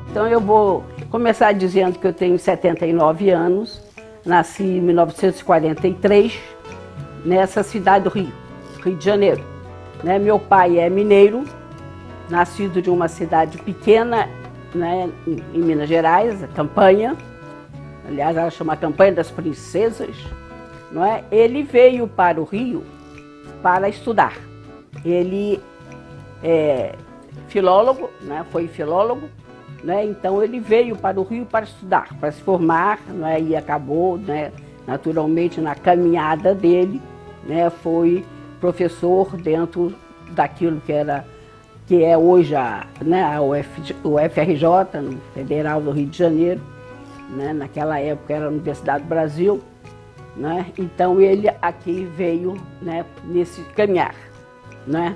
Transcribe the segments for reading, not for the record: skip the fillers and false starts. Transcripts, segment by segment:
Então eu vou começar dizendo que eu tenho 79 anos, nasci em 1943, nessa cidade do Rio, Rio de Janeiro. Meu pai é mineiro, nascido de uma cidade pequena, em Minas Gerais, a Campanha. Aliás, ela chama Campanha das Princesas. Ele veio para o Rio para estudar. Ele é filólogo, foi filólogo. Então ele veio para o Rio para estudar, para se formar, e acabou, naturalmente, na caminhada dele, foi professor dentro daquilo que é hoje a UFRJ, no Federal do Rio de Janeiro, naquela época era a Universidade do Brasil, então ele aqui veio nesse caminhar,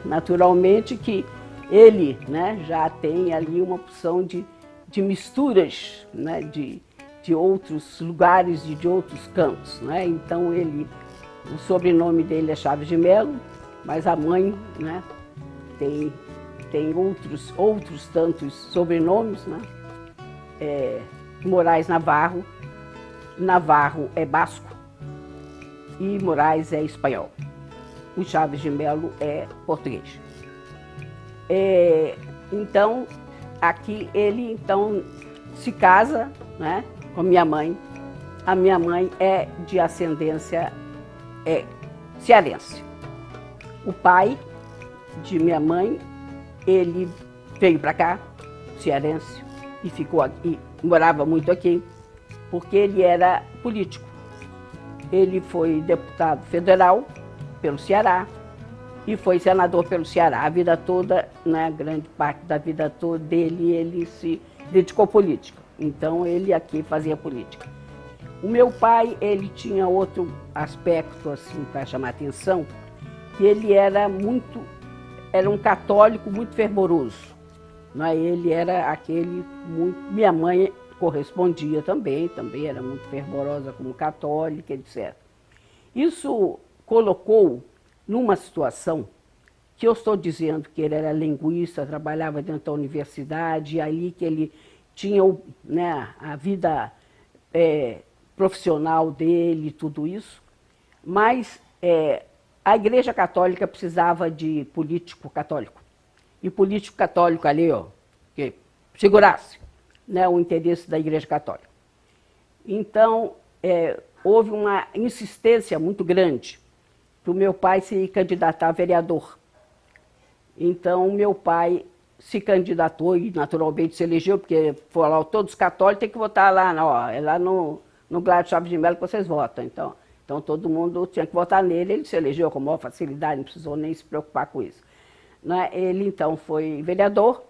naturalmente que ele já tem ali uma opção de misturas, de outros lugares e de outros cantos, Então o sobrenome dele é Chaves de Melo, mas a mãe, tem outros tantos sobrenomes, Moraes Navarro, Navarro é basco e Moraes é espanhol. O Chaves de Melo é português. Então, aqui ele se casa, com minha mãe. A minha mãe é de ascendência cearense. O pai de minha mãe, ele veio para cá, cearense, e ficou aqui, morava muito aqui, porque ele era político. Ele foi deputado federal pelo Ceará, e foi senador pelo Ceará. A vida toda, grande parte da vida toda dele, ele se dedicou à política. Então, ele aqui fazia política. O meu pai, ele tinha outro aspecto, assim, para chamar a atenção, que ele era um católico muito fervoroso. Ele era aquele minha mãe correspondia também era muito fervorosa como católica, etc. Isso colocou numa situação que eu estou dizendo que ele era linguista, trabalhava dentro da universidade, e ali que ele tinha a vida profissional dele, tudo isso, mas a Igreja Católica precisava de político católico. E político católico ali, que segurasse o interesse da Igreja Católica. Então, houve uma insistência muito grande para o meu pai se candidatar a vereador. Então, meu pai se candidatou e naturalmente se elegeu, porque foram todos os católicos, tem que votar lá, é lá no Gladys Chaves de Melo que vocês votam. Então, todo mundo tinha que votar nele, ele se elegeu com maior facilidade, não precisou nem se preocupar com isso. Ele, então, foi vereador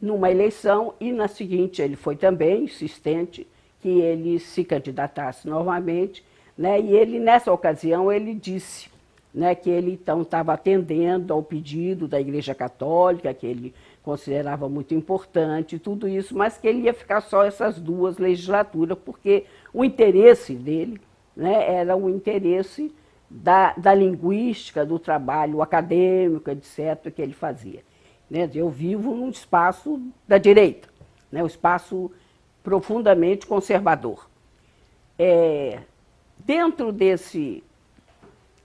numa eleição e na seguinte ele foi também insistente que ele se candidatasse novamente, e ele, nessa ocasião, ele disse que ele, então, estava atendendo ao pedido da Igreja Católica, que ele considerava muito importante, tudo isso, mas que ele ia ficar só essas 2 legislaturas, porque o interesse dele era o interesse da linguística, do trabalho acadêmico, etc., que ele fazia. Eu vivo num espaço da direita, um espaço profundamente conservador. Dentro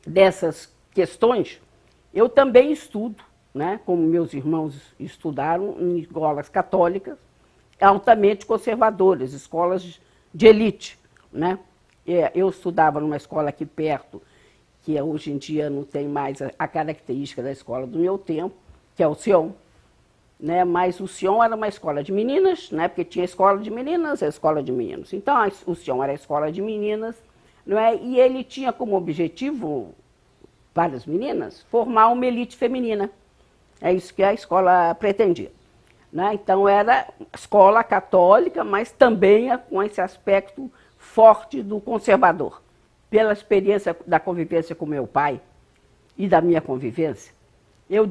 dessas questões, eu também estudo, como meus irmãos estudaram, em escolas católicas altamente conservadoras, escolas de elite. Eu estudava numa escola aqui perto, que hoje em dia não tem mais a característica da escola do meu tempo, que é o Sion, né? Mas o Sion era uma escola de meninas, né? Porque tinha escola de meninas e escola de meninos. Então, o Sion era a escola de meninas, não é? E ele tinha como objetivo, para as meninas, formar uma elite feminina. É isso que a escola pretendia, né? Então, era escola católica, mas também com esse aspecto forte do conservador. Pela experiência da convivência com meu pai e da minha convivência, eu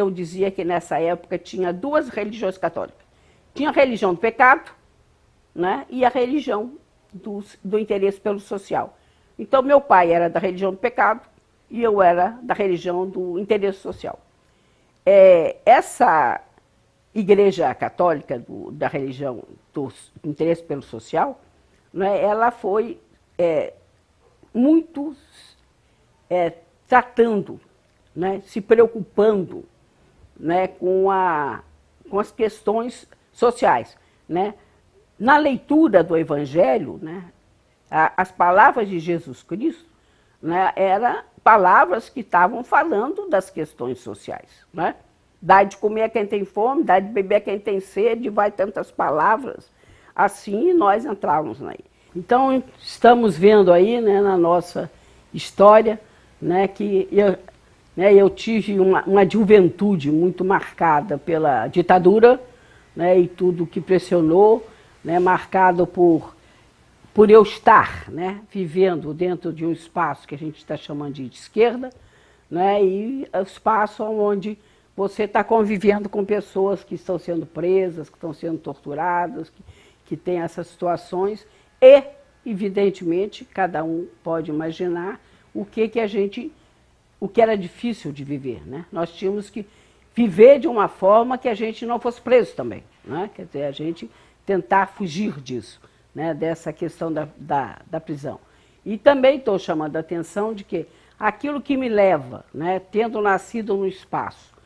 dizia que nessa época tinha duas religiões católicas. Tinha a religião do pecado, né, e a religião do interesse pelo social. Então, meu pai era da religião do pecado e eu era da religião do interesse social. Essa igreja católica da religião do interesse pelo social, né, ela foi muito tratando, né, se preocupando, né, com as questões sociais, né. Na leitura do Evangelho, né, as palavras de Jesus Cristo, né, eram palavras que estavam falando das questões sociais, né. Dá de comer a quem tem fome, dá de beber a quem tem sede, vai tantas palavras, assim nós entrávamos aí. Então, estamos vendo aí, né, na nossa história, né, que eu tive uma juventude muito marcada pela ditadura, né, e tudo que pressionou, né, marcado por eu estar, né, vivendo dentro de um espaço que a gente está chamando de esquerda, né, e o espaço onde você está convivendo com pessoas que estão sendo presas, que estão sendo torturadas, que têm essas situações e, evidentemente, cada um pode imaginar o que era difícil de viver, né? Nós tínhamos que viver de uma forma que a gente não fosse preso também, né? Quer dizer, a gente tentar fugir disso, né? Dessa questão da prisão. E também estou chamando a atenção de que aquilo que me leva, né, tendo nascido num espaço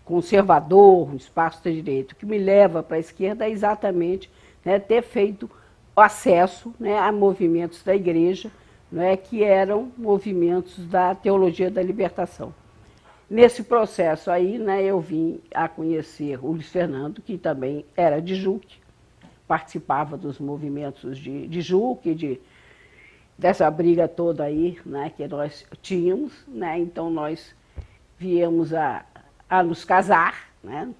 conservador, um espaço de direito, que me leva para a esquerda é exatamente, né, ter feito acesso, né, a movimentos da igreja, né, que eram movimentos da teologia da libertação. Nesse processo aí, né, eu vim a conhecer o Luiz Fernando, que também era de Juque, participava dos movimentos de Juque, dessa briga toda aí, né, que nós tínhamos, né, então nós viemos a nos casar, né,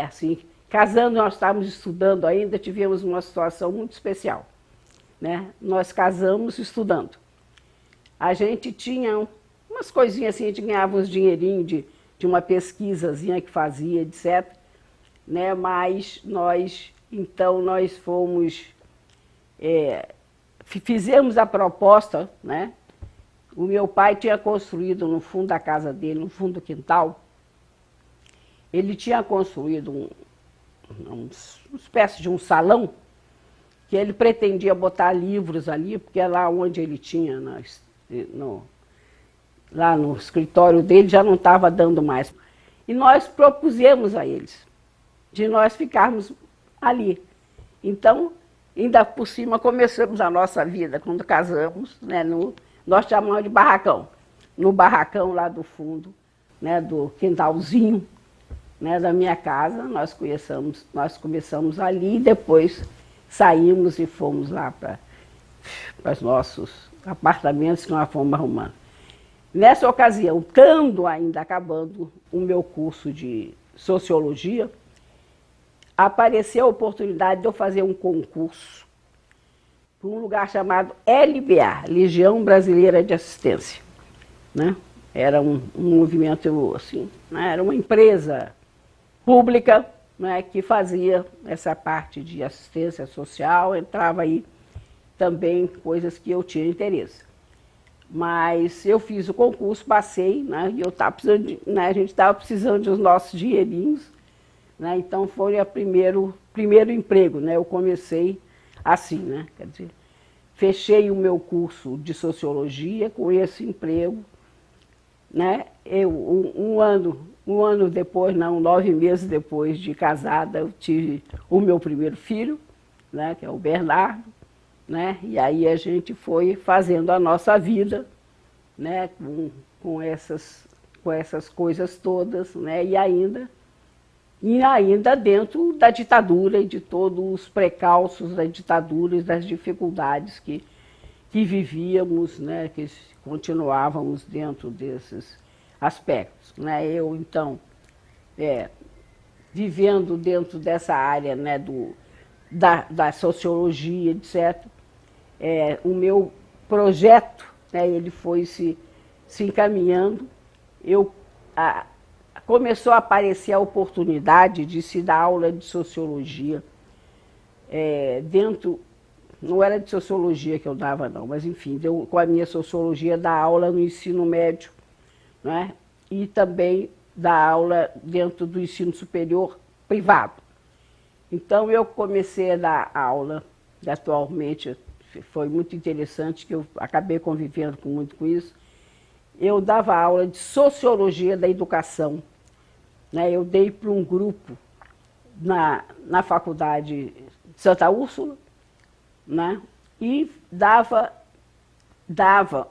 assim, casando, nós estávamos estudando ainda, tivemos uma situação muito especial, né, nós casamos estudando. A gente tinha umas coisinhas assim, a gente ganhava uns dinheirinhos de uma pesquisazinha que fazia, etc., né, mas então nós fomos, fizemos a proposta, né, o meu pai tinha construído no fundo da casa dele, no fundo do quintal, ele tinha construído uma espécie de um salão que ele pretendia botar livros ali, porque é lá onde ele tinha, lá no escritório dele, já não estava dando mais. E nós propusemos a eles de nós ficarmos ali. Então, ainda por cima, começamos a nossa vida, quando casamos, né, nós chamamos de barracão. No barracão lá do fundo, né, do quintalzinho, né, da minha casa, nós começamos ali e depois saímos e fomos lá para os nossos apartamentos que nós fomos arrumando. Nessa ocasião, estando ainda acabando o meu curso de sociologia, apareceu a oportunidade de eu fazer um concurso para um lugar chamado LBA, Legião Brasileira de Assistência, né? Era um movimento assim, né? Era uma empresa pública, né, que fazia essa parte de assistência social, entrava aí também coisas que eu tinha interesse. Mas eu fiz o concurso, passei, né, e eu estava precisando a gente estava precisando dos nossos dinheirinhos, né, então foi o primeiro emprego, né, eu comecei assim, né, quer dizer, fechei o meu curso de sociologia com esse emprego, né, um ano depois, não, 9 meses depois de casada, eu tive o meu primeiro filho, né, que é o Bernardo, né, e aí a gente foi fazendo a nossa vida, né, com essas coisas todas, né, e ainda dentro da ditadura e de todos os precalços da ditadura e das dificuldades que vivíamos, né, que continuávamos dentro desses aspectos, né. Eu, então, vivendo dentro dessa área, né, da sociologia, etc., o meu projeto, né, ele foi se encaminhando. Começou a aparecer a oportunidade de se dar aula de sociologia dentro. Não era de sociologia que eu dava, não, mas enfim, com a minha sociologia, dar aula no ensino médio, né? E também dar aula dentro do ensino superior privado. Então, eu comecei a dar aula, atualmente, foi muito interessante, que eu acabei convivendo muito com isso. Eu dava aula de sociologia da educação, né? Eu dei para um grupo na faculdade de Santa Úrsula, né? E dava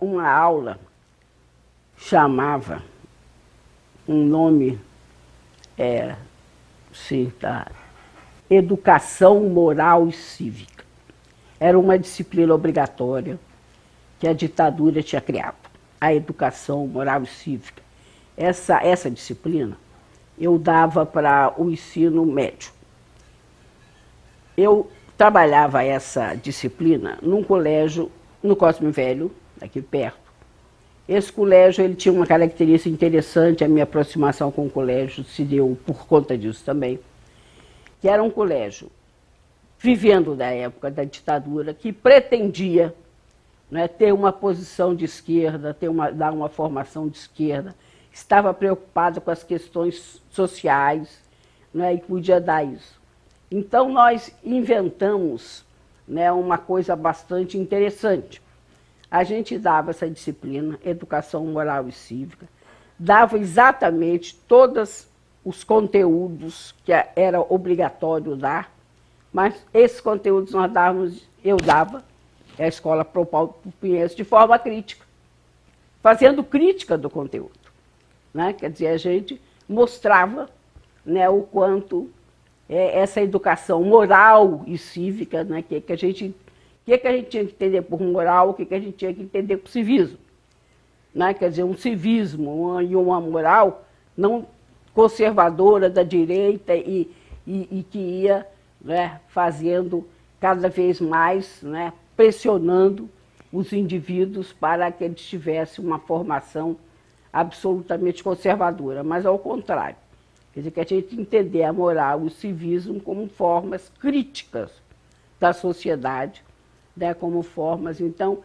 uma aula, chamava, um nome sim, tá, Educação Moral e Cívica. Era uma disciplina obrigatória que a ditadura tinha criado, a educação moral e cívica. Essa disciplina eu dava para o ensino médio. Eu trabalhava essa disciplina num colégio, no Cosme Velho, aqui perto. Esse colégio ele tinha uma característica interessante, a minha aproximação com o colégio se deu por conta disso também, que era um colégio vivendo da época da ditadura, que pretendia, né, ter uma posição de esquerda, dar uma formação de esquerda, estava preocupado com as questões sociais, né, e podia dar isso. Então, nós inventamos, né, uma coisa bastante interessante. A gente dava essa disciplina, Educação Moral e Cívica, dava exatamente todos os conteúdos que era obrigatório dar, mas esses conteúdos eu dava, a Escola Pro Paulo Pinheiro, de forma crítica, fazendo crítica do conteúdo, né? Quer dizer, a gente mostrava, né, o quanto essa educação moral e cívica, né, que a gente tinha que entender por moral, o que a gente tinha que entender por civismo, né? Quer dizer, um civismo e uma moral não conservadora da direita e que ia, né, fazendo cada vez mais, né, pressionando os indivíduos para que eles tivessem uma formação absolutamente conservadora, mas ao contrário. Quer dizer, que a gente entender a moral e o civismo como formas críticas da sociedade, né, como formas. Então,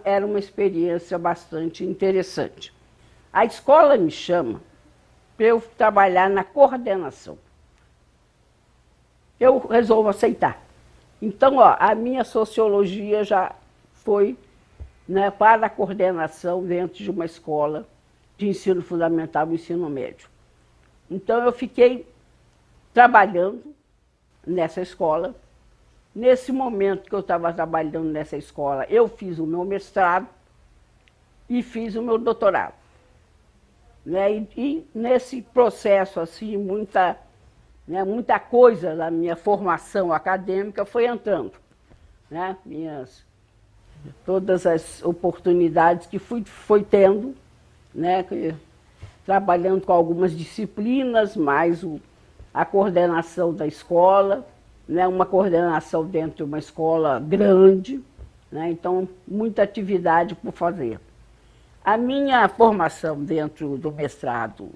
era uma experiência bastante interessante. A escola me chama para eu trabalhar na coordenação. Eu resolvo aceitar. Então, a minha sociologia já foi, né, para a coordenação dentro de uma escola de ensino fundamental e ensino médio. Então, eu fiquei trabalhando nessa escola. Nesse momento que eu estava trabalhando nessa escola, eu fiz o meu mestrado e fiz o meu doutorado, né? E nesse processo, assim, muita coisa da minha formação acadêmica foi entrando, né? Todas as oportunidades que fui tendo, né? Trabalhando com algumas disciplinas, mais a coordenação da escola, né? Uma coordenação dentro de uma escola grande, né? Então, muita atividade por fazer. A minha formação dentro do mestrado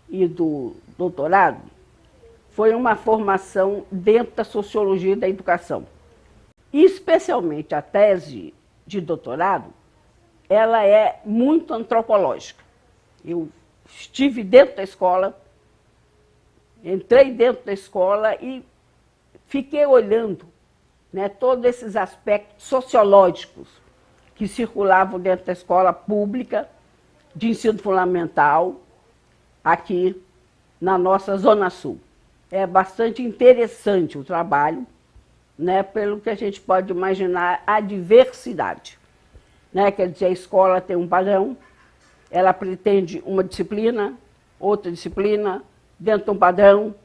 e do doutorado foi uma formação dentro da sociologia da educação. E especialmente a tese de doutorado, ela é muito antropológica. Eu estive dentro da escola, entrei dentro da escola e fiquei olhando, né, todos esses aspectos sociológicos que circulavam dentro da escola pública de ensino fundamental aqui na nossa Zona Sul. É bastante interessante o trabalho, né, pelo que a gente pode imaginar a diversidade. né? Quer dizer, a escola tem um padrão, ela pretende uma disciplina, outra disciplina, dentro de um padrão,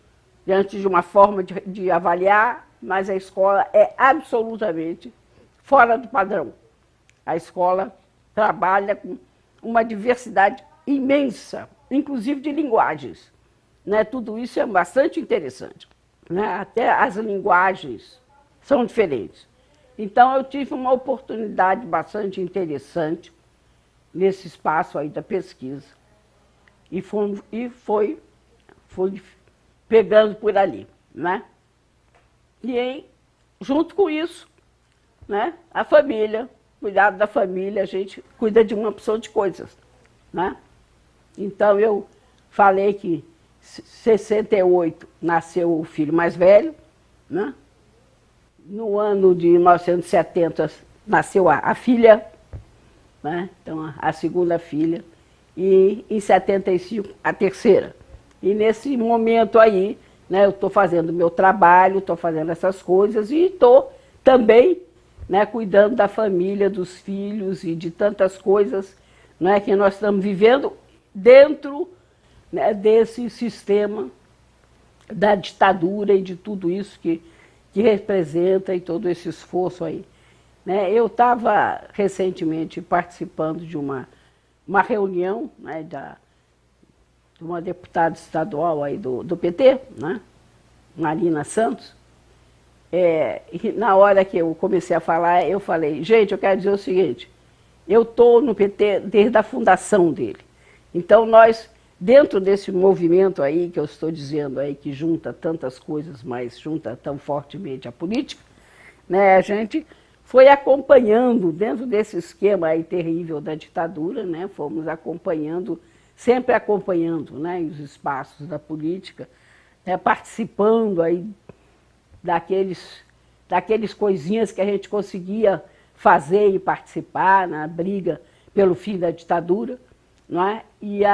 diante de uma forma de avaliar, mas a escola é absolutamente fora do padrão. A escola trabalha com uma diversidade imensa, inclusive de linguagens. Né? Tudo isso é bastante interessante. Né? Até as linguagens são diferentes. Então, eu tive uma oportunidade bastante interessante nesse espaço aí da pesquisa. E fui pegando por ali. Né? E aí, junto com isso, né, a família, cuidado da família, a gente cuida de uma opção de coisas. Né? Então, eu falei que em 68 nasceu o filho mais velho, né? No ano de 1970 nasceu a filha, né? Então a segunda filha, e em 75 a terceira. E nesse momento aí, né, eu estou fazendo meu trabalho, estou fazendo essas coisas e estou também, né, cuidando da família, dos filhos e de tantas coisas, né, que nós estamos vivendo dentro, né, desse sistema da ditadura e de tudo isso que representa e todo esse esforço aí. Né? Eu estava recentemente participando de uma reunião, né, de uma deputada estadual aí do PT, né, Marina Santos. E na hora que eu comecei a falar, eu falei, gente, eu quero dizer o seguinte, eu estou no PT desde a fundação dele. Então nós, dentro desse movimento aí, que eu estou dizendo aí, que junta tantas coisas, mas junta tão fortemente a política, né, a gente foi acompanhando, dentro desse esquema aí terrível da ditadura, né, fomos acompanhando, sempre acompanhando, né, os espaços da política, né, participando aí daqueles coisinhas que a gente conseguia fazer e participar na briga pelo fim da ditadura. Não é? E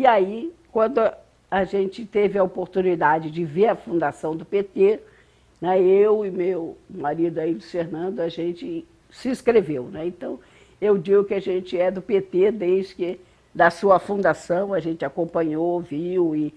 aí, quando a gente teve a oportunidade de ver a fundação do PT, né, eu e meu marido aí, Luiz Fernando, a gente se inscreveu. Né? Então, eu digo que a gente é do PT desde que da sua fundação, a gente acompanhou, viu, e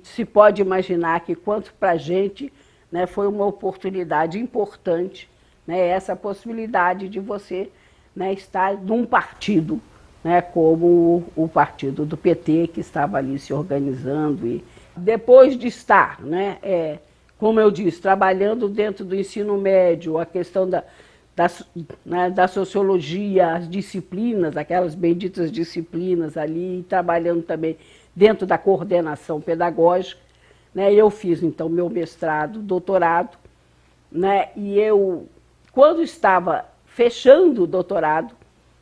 se pode imaginar que quanto para a gente, né, foi uma oportunidade importante, né, essa possibilidade de você, né, estar num partido, né, como o partido do PT, que estava ali se organizando. E depois de estar, né, como eu disse, trabalhando dentro do ensino médio, a questão né, da sociologia, as disciplinas, aquelas benditas disciplinas ali, trabalhando também dentro da coordenação pedagógica, né, eu fiz então meu mestrado, doutorado, né, e eu, quando estava fechando o doutorado,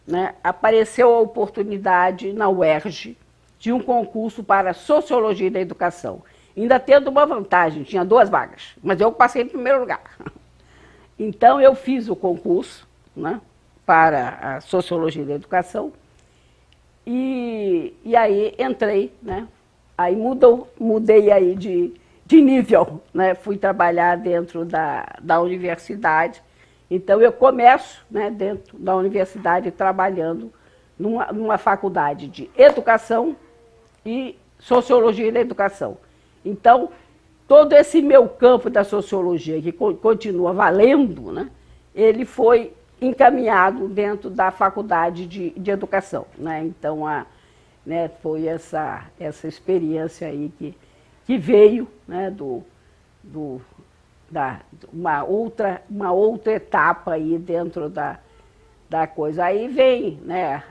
né, apareceu a oportunidade na UERJ de um concurso para Sociologia da Educação. Ainda tendo uma vantagem, tinha 2 vagas, mas eu passei em primeiro lugar. Então eu fiz o concurso, né, para a Sociologia da Educação e aí entrei, né, aí mudei aí de nível, né, fui trabalhar dentro da universidade. Então, eu começo, né, dentro da universidade trabalhando numa faculdade de educação e sociologia da educação. Então, todo esse meu campo da sociologia, que continua valendo, né, ele foi encaminhado dentro da faculdade de educação. Né? Então, né, foi essa experiência aí que veio, né, uma outra etapa aí dentro da coisa. Aí vem, né,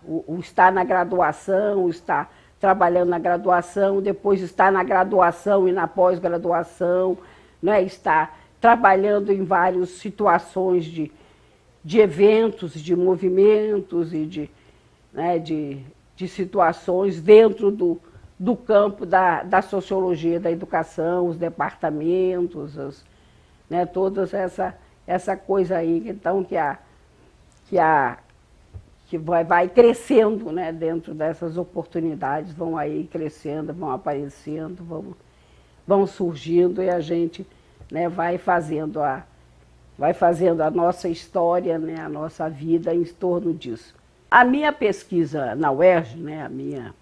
o estar na graduação, o estar trabalhando na graduação, depois estar na graduação e na pós-graduação, né, estar trabalhando em várias situações de eventos, de movimentos e né, de situações dentro do campo da sociologia da educação, os departamentos, né, toda essa coisa aí, então, que vai crescendo, né, dentro dessas oportunidades, vão aí crescendo, vão aparecendo, vão surgindo e a gente, né, vai fazendo vai fazendo a nossa história, né, a nossa vida em torno disso. A minha pesquisa na UERJ, né, a minha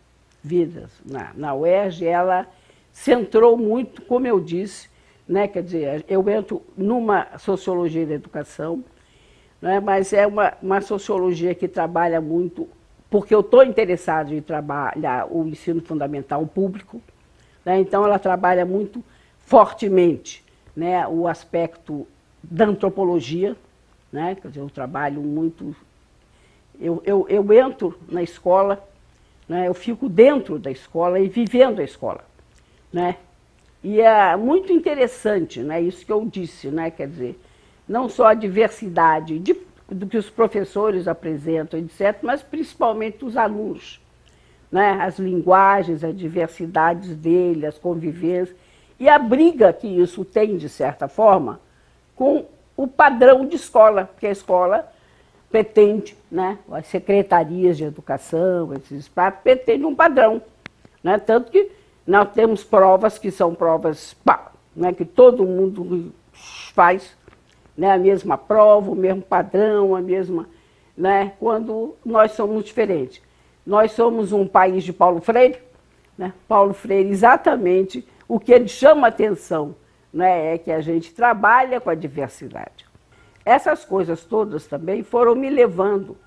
vida na UERJ, ela centrou muito, como eu disse, né, quer dizer, eu entro numa sociologia da educação, né, mas é uma sociologia que trabalha muito, porque eu estou interessado em trabalhar o ensino fundamental público, né, então ela trabalha muito fortemente, né, o aspecto da antropologia, né, quer dizer, eu trabalho muito, eu entro na escola, né, eu fico dentro da escola e vivendo a escola, né, e é muito interessante, né, isso que eu disse, né, quer dizer, não só a diversidade do que os professores apresentam, etc., mas principalmente os alunos, né, as linguagens, as diversidades dele, as convivências, e a briga que isso tem, de certa forma, com o padrão de escola, porque a escola pretende, né, as secretarias de educação, esses espaços, pretendem um padrão, né, tanto que nós temos provas que são provas, né, que todo mundo faz, né, a mesma prova, o mesmo padrão, a mesma, né, quando nós somos diferentes. Nós somos um país de Paulo Freire, né, Paulo Freire, exatamente o que ele chama a atenção, né, é que a gente trabalha com a diversidade. Essas coisas todas também foram me levando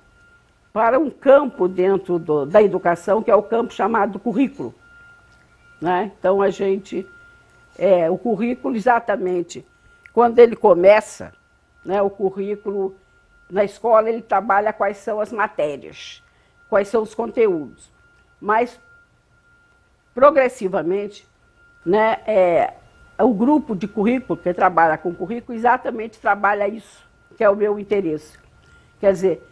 para um campo dentro da educação, que é o campo chamado currículo, né? Então, o currículo, exatamente, quando ele começa, né, o currículo na escola, ele trabalha quais são as matérias, quais são os conteúdos. Mas, progressivamente, né, o grupo de currículo, que trabalha com currículo, exatamente trabalha isso, que é o meu interesse. Quer dizer,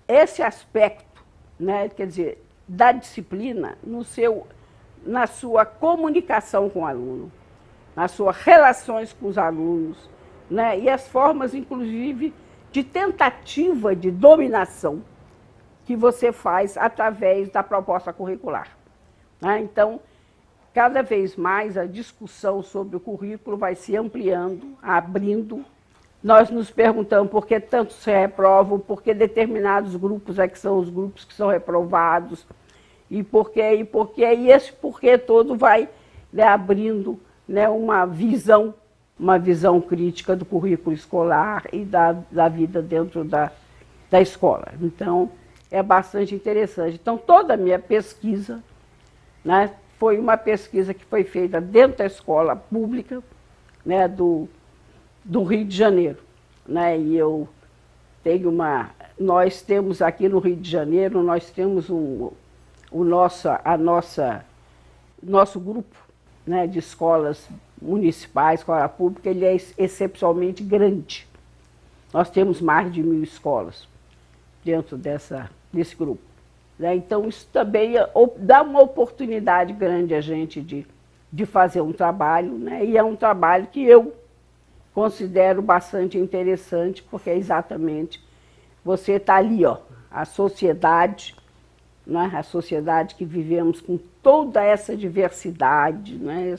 esse aspecto, né, quer dizer, da disciplina na sua comunicação com o aluno, nas suas relações com os alunos, né, e as formas, inclusive, de tentativa de dominação que você faz através da proposta curricular, né? Então, cada vez mais a discussão sobre o currículo vai se ampliando, abrindo. Nós nos perguntamos por que tantos se reprovam, por que determinados grupos é que são os grupos que são reprovados, e esse porquê todo vai, né, abrindo, né, uma visão crítica do currículo escolar e da vida dentro da escola. Então, é bastante interessante. Então, toda a minha pesquisa, né, foi uma pesquisa que foi feita dentro da escola pública, né, do Rio de Janeiro, né, e nós temos aqui no Rio de Janeiro, nós temos nosso grupo, né, de escolas municipais, escola pública, ele é excepcionalmente grande. Nós temos mais de 1.000 escolas dentro desse grupo, né? Então, isso também dá uma oportunidade grande a gente de fazer um trabalho, né? E é um trabalho que eu considero bastante interessante, porque é exatamente você está ali, ó, a sociedade, né? A sociedade que vivemos com toda essa diversidade, né?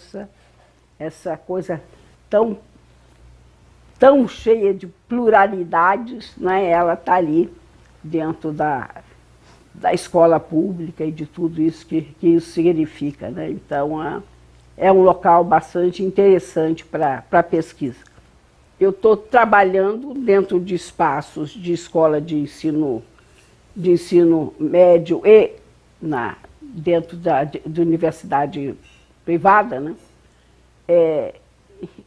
Essa coisa tão cheia de pluralidades, né? Ela está ali dentro da escola pública e de tudo isso que isso significa, né? Então, é um local bastante interessante para pesquisa. Eu estou trabalhando dentro de espaços de escola de ensino médio e dentro de universidade privada, né?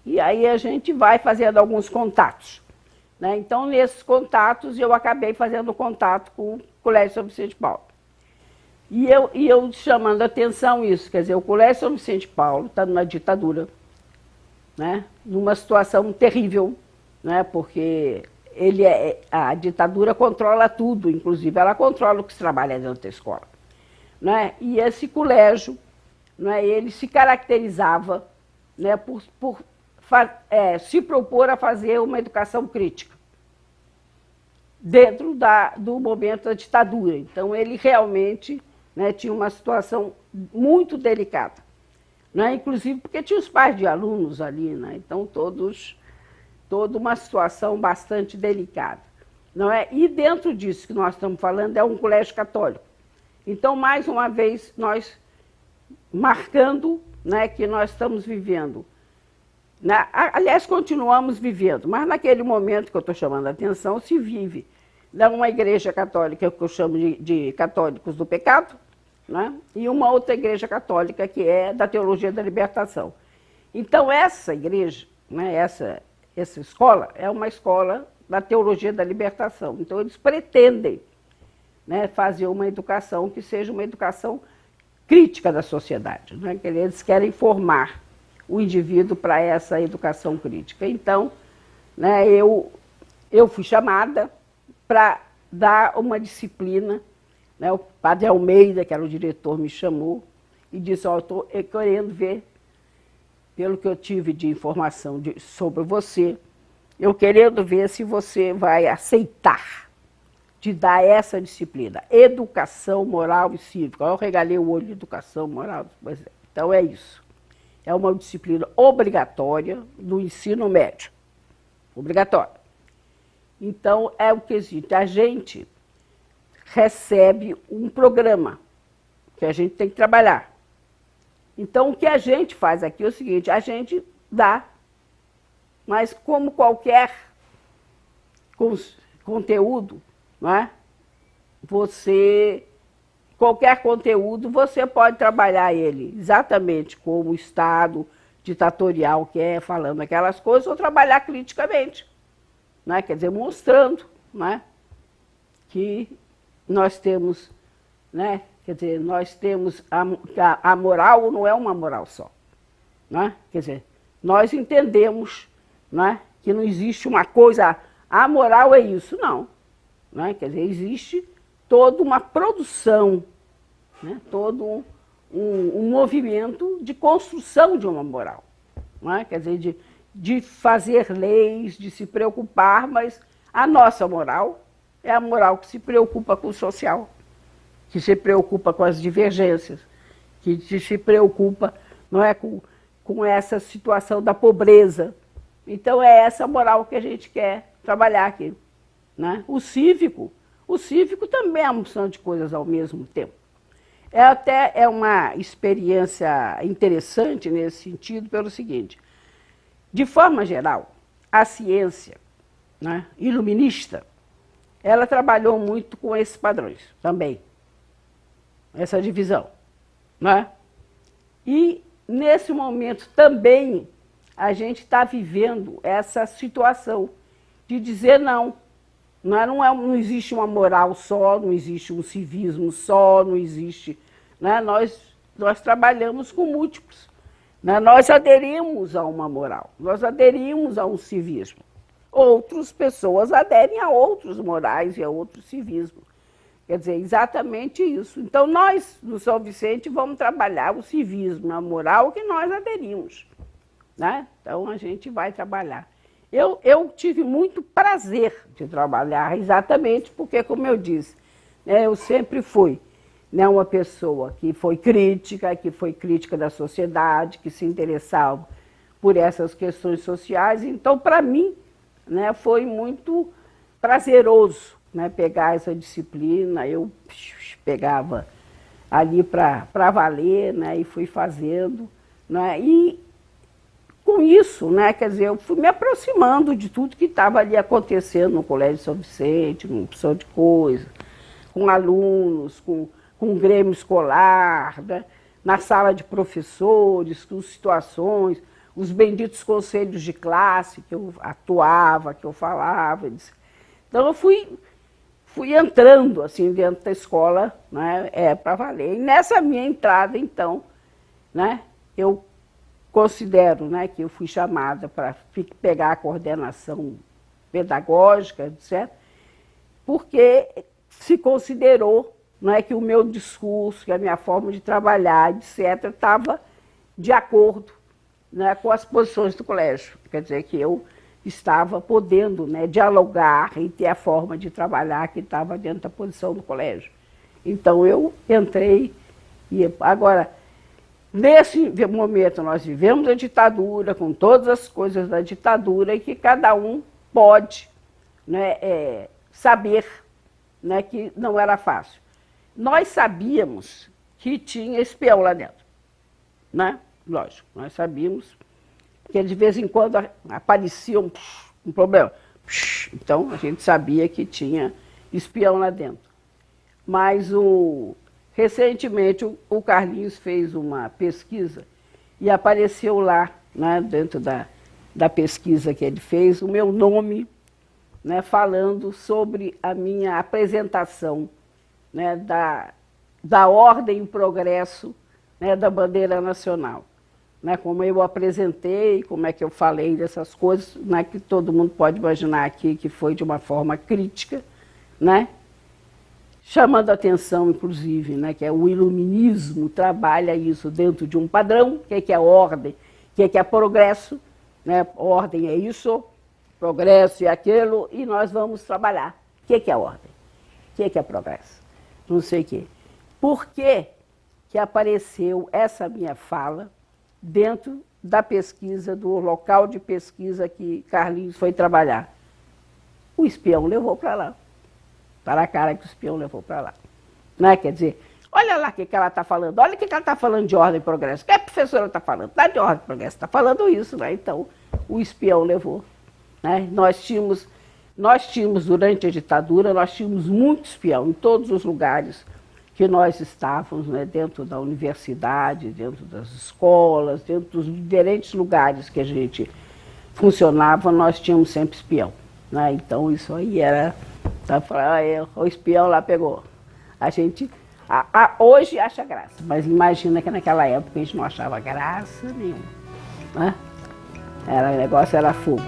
E aí a gente vai fazendo alguns contatos, né? Então, nesses contatos, eu acabei fazendo contato com o Colégio São Vicente de Paulo. E eu chamando a atenção isso, quer dizer, o Colégio São Vicente de Paulo está numa ditadura, né? Numa situação terrível, né? Porque a ditadura controla tudo, inclusive ela controla o que se trabalha dentro da escola, né? E esse colégio, né, ele se caracterizava, né, por se propor a fazer uma educação crítica dentro do momento da ditadura. Então, ele realmente, né, tinha uma situação muito delicada, né, inclusive porque tinha os pais de alunos ali, né, então todos toda uma situação bastante delicada, não é? E dentro disso que nós estamos falando é um colégio católico. Então, mais uma vez, nós marcando, né, que nós estamos vivendo, né? Aliás, continuamos vivendo, mas naquele momento que eu estou chamando a atenção, se vive uma igreja católica que eu chamo de católicos do pecado, né? E uma outra igreja católica que é da teologia da libertação. Então, essa igreja, né, essa escola, é uma escola da teologia da libertação. Então, eles pretendem, né, fazer uma educação que seja uma educação crítica da sociedade, né? Que eles querem formar o indivíduo para essa educação crítica. Então, né, eu fui chamada para dar uma disciplina, né? O padre Almeida, que era o diretor, me chamou e disse, eu estou querendo ver, pelo que eu tive de informação sobre você, eu querendo ver se você vai aceitar de dar essa disciplina, educação moral e cívica. Eu regalei o olho de educação moral, então é isso. É uma disciplina obrigatória do ensino médio. Obrigatória. Então, é o que existe. A gente recebe um programa que a gente tem que trabalhar. Então, o que a gente faz aqui é o seguinte, a gente dá, mas como qualquer conteúdo, não é? Qualquer conteúdo, você pode trabalhar ele exatamente como o Estado ditatorial quer, falando aquelas coisas, ou trabalhar criticamente, né? Quer dizer, mostrando, né, que nós temos, né, quer dizer, nós temos a moral não é uma moral só, né? Quer dizer, nós entendemos, né, que não existe uma coisa, a moral é isso, não, né? Quer dizer, existe toda uma produção, né, todo um movimento de construção de uma moral, não é? Quer dizer, de fazer leis, de se preocupar, mas a nossa moral é a moral que se preocupa com o social, que se preocupa com as divergências, que se preocupa, não é, com essa situação da pobreza. Então é essa moral que a gente quer trabalhar aqui, né? O cívico também é uma opção de coisas ao mesmo tempo. É uma experiência interessante nesse sentido, pelo seguinte, de forma geral, a ciência, né, iluminista, ela trabalhou muito com esses padrões também, essa divisão, né? E nesse momento também a gente está vivendo essa situação de dizer não. Não existe uma moral só, não existe um civismo só, não existe, né? Nós trabalhamos com múltiplos, né? Nós aderimos a uma moral, nós aderimos a um civismo. Outras pessoas aderem a outros morais e a outros civismos. Quer dizer, exatamente isso. Então, nós, no São Vicente, vamos trabalhar o civismo, a moral que nós aderimos, né? Então, a gente vai trabalhar. Eu tive muito prazer de trabalhar, exatamente porque, como eu disse, né, eu sempre fui, né, uma pessoa que foi crítica da sociedade, que se interessava por essas questões sociais. Então, para mim, né, foi muito prazeroso, né, pegar essa disciplina. Eu pegava ali para valer, né, e fui fazendo, né, e com isso, né, quer dizer, eu fui me aproximando de tudo que estava ali acontecendo no Colégio São Vicente, uma opção de coisa, com alunos, com o grêmio escolar, né, na sala de professores, com situações, os benditos conselhos de classe que eu atuava, que eu falava. Então eu fui entrando assim dentro da escola, né, para valer. E nessa minha entrada, então, né, eu considero, né, que eu fui chamada para pegar a coordenação pedagógica, etc., porque se considerou, né, que o meu discurso, que a minha forma de trabalhar, etc., estava de acordo, né, com as posições do colégio. Quer dizer, que eu estava podendo, né, dialogar e ter a forma de trabalhar que estava dentro da posição do colégio. Então, eu entrei e agora... Nesse momento nós vivemos a ditadura, com todas as coisas da ditadura, e que cada um pode, né, saber, né, que não era fácil. Nós sabíamos que tinha espião lá dentro, né? Lógico, nós sabíamos que de vez em quando aparecia um problema. Então a gente sabia que tinha espião lá dentro. Mas recentemente o Carlinhos fez uma pesquisa e apareceu lá, né, dentro da pesquisa que ele fez, o meu nome, né, falando sobre a minha apresentação, né, da ordem e progresso, né, da bandeira nacional. Né, como eu apresentei, como é que eu falei dessas coisas, né, que todo mundo pode imaginar aqui que foi de uma forma crítica, né, chamando a atenção, inclusive, né, que é o iluminismo trabalha isso dentro de um padrão, que é ordem, que é progresso, né, ordem é isso, progresso é aquilo, e nós vamos trabalhar. O que é ordem? O que é progresso? Não sei o quê. Por que apareceu essa minha fala dentro da pesquisa, do local de pesquisa que Carlinhos foi trabalhar? O espião levou para lá. Para a cara que o espião levou para lá. Né? Quer dizer, olha lá o que ela está falando, olha o que ela está falando de ordem e progresso. O que a professora está falando? Está de ordem e progresso, está falando isso, né? Então, o espião levou. Né? Nós tínhamos, durante a ditadura, nós tínhamos muito espião em todos os lugares que nós estávamos, né? Dentro da universidade, dentro das escolas, dentro dos diferentes lugares que a gente funcionava, nós tínhamos sempre espião. Né? Então, isso aí era... o espião lá pegou. A gente hoje acha graça, mas imagina que naquela época a gente não achava graça nenhuma. Né? O negócio era fogo.